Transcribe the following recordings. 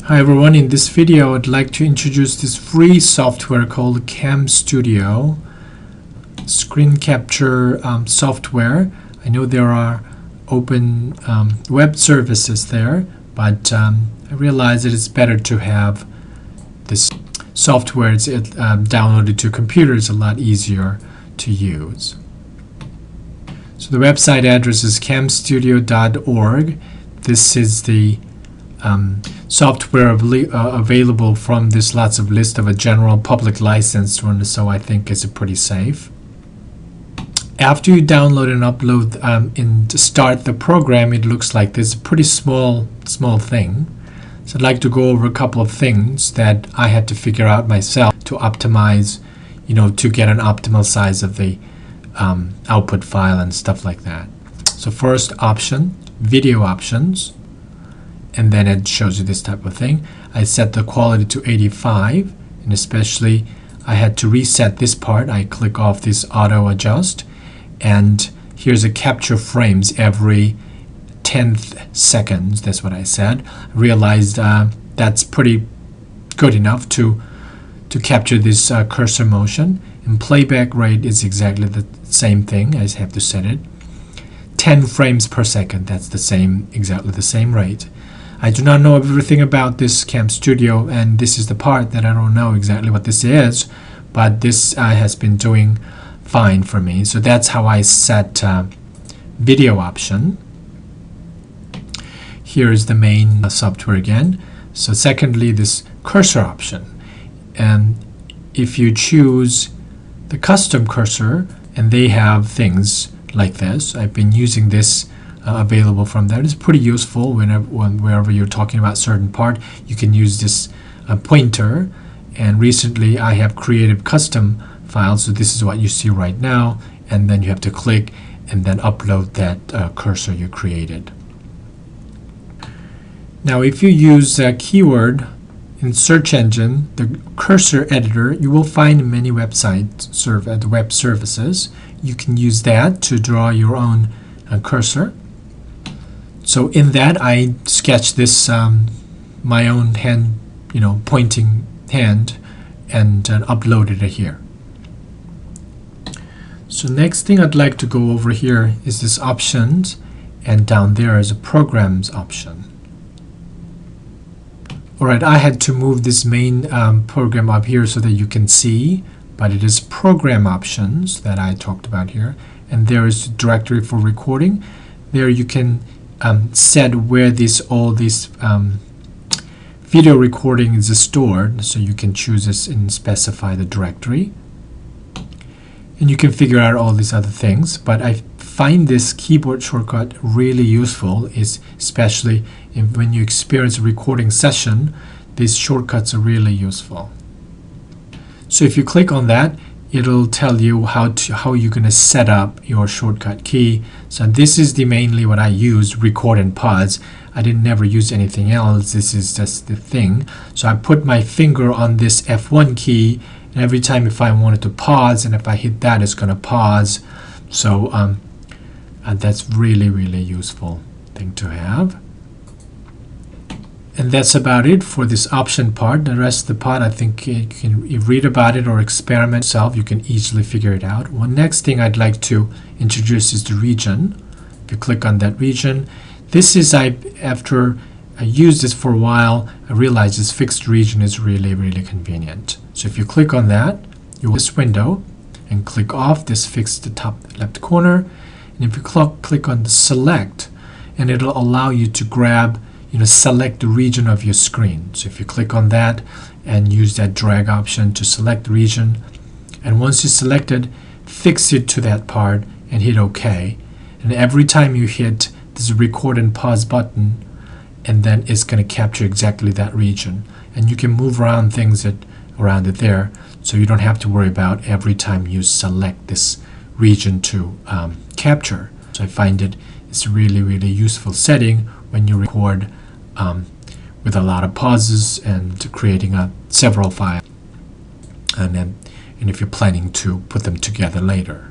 Hi everyone, in this video I'd like to introduce this free software called Camstudio screen capture software. I know there are open web services there, but I realize that it's better to have this software downloaded to computers, a lot easier to use. So the website address is camstudio.org. This is the software available from this lots of list of a general public licensed one, so I think it's pretty safe. After you download and upload and start the program, it looks like this. A pretty small thing. So I'd like to go over a couple of things that I had to figure out myself to optimize, to get an optimal size of the output file and stuff like that. So first option, video options. And then it shows you this type of thing. I set the quality to 85, and especially I had to reset this part. I click off this auto adjust, and here's a capture frames every 10th seconds. That's what I said. I realized that's pretty good enough to capture this cursor motion. And playback rate is exactly the same thing. I just have to set it 10 frames per second. That's the same, exactly the same rate. I do not know everything about this Camstudio, and this is the part that I don't know exactly what this is, but this has been doing fine for me. So that's how I set video option. Here is the main software again. So secondly, this cursor option. And if you choose the custom cursor, and they have things like this, I've been using this available from there. It's pretty useful wherever you're talking about certain part. You can use this pointer, and recently I have created custom files, so this is what you see right now, and then you have to click and then upload that cursor you created. Now if you use a keyword in search engine, the cursor editor, you will find many websites the web services. You can use that to draw your own cursor. So in that, I sketched this my own hand, pointing hand, and uploaded it here. So next thing I'd like to go over here is this options, and down there is a programs option. Alright, I had to move this main program up here so that you can see, but it is program options that I talked about here, and there is the directory for recording. There you can set where all these video recording is stored, so you can choose this and specify the directory, and you can figure out all these other things. But I find this keyboard shortcut really useful, especially when you experience a recording session. These shortcuts are really useful. So if you click on that, it'll tell you how you're going to set up your shortcut key. So this is mainly what I use, record and pause. I didn't never use anything else. This is just the thing. So I put my finger on this F1 key, and every time if I wanted to pause, and if I hit that, it's going to pause. So and that's really useful thing to have. And that's about it for this option part. The rest of the part, I think you read about it or experiment yourself. You can easily figure it out. One next thing I'd like to introduce is the region. If you click on that region, this is after I used this for a while, I realized this fixed region is really convenient. So if you click on that, you will this window and click off this fixed top left corner. And if you click on the select, and it'll allow you to grab, select the region of your screen. So if you click on that and use that drag option to select the region, and once you select it, fix it to that part and hit OK. And every time you hit this record and pause button, and then it's going to capture exactly that region. And you can move around things around it there, so you don't have to worry about every time you select this region to capture. So I find it's a really useful setting when you record with a lot of pauses and creating several files, and if you're planning to put them together later.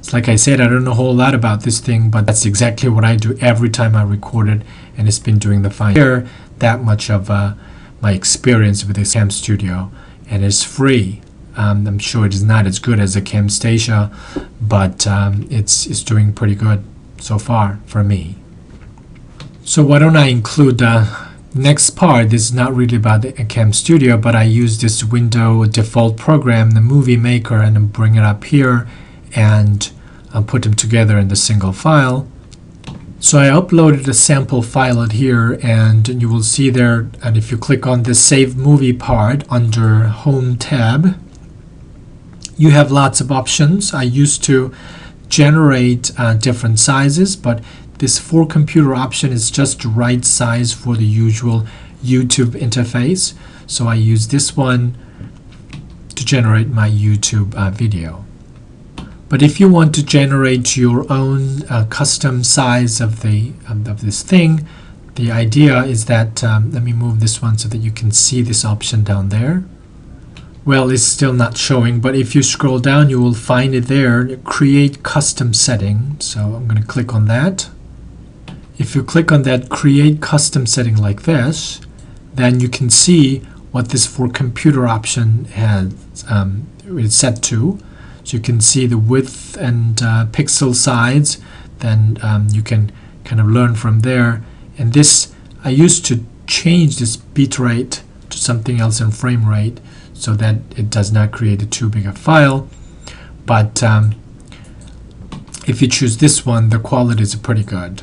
So like I said, I don't know a whole lot about this thing, but that's exactly what I do every time I record it, and it's been doing the fine. Here, that much of my experience with this Camstudio, and it's free. I'm sure it is not as good as a Camstasia, but it's doing pretty good so far for me. So why don't I include the next part? This is not really about the Camstudio, but I use this window default program, the Movie Maker, and then bring it up here and put them together in the single file. So I uploaded a sample file here, and you will see there, and if you click on the Save Movie part under Home tab, you have lots of options. I used to generate different sizes, but this for computer option is just the right size for the usual YouTube interface. So I use this one to generate my YouTube video. But if you want to generate your own custom size of this thing, the idea is that, let me move this one so that you can see this option down there. Well, it's still not showing, but if you scroll down, you will find it there, Create Custom Setting. So I'm going to click on that. If you click on that Create Custom Setting like this, then you can see what this for computer option has is set to. So you can see the width and pixel size. Then you can kind of learn from there. And this, I used to change this bitrate to something else in frame rate, so that it does not create a too big a file. But if you choose this one, the quality is pretty good.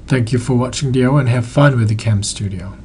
Thank you for watching the video, and have fun with the Camstudio.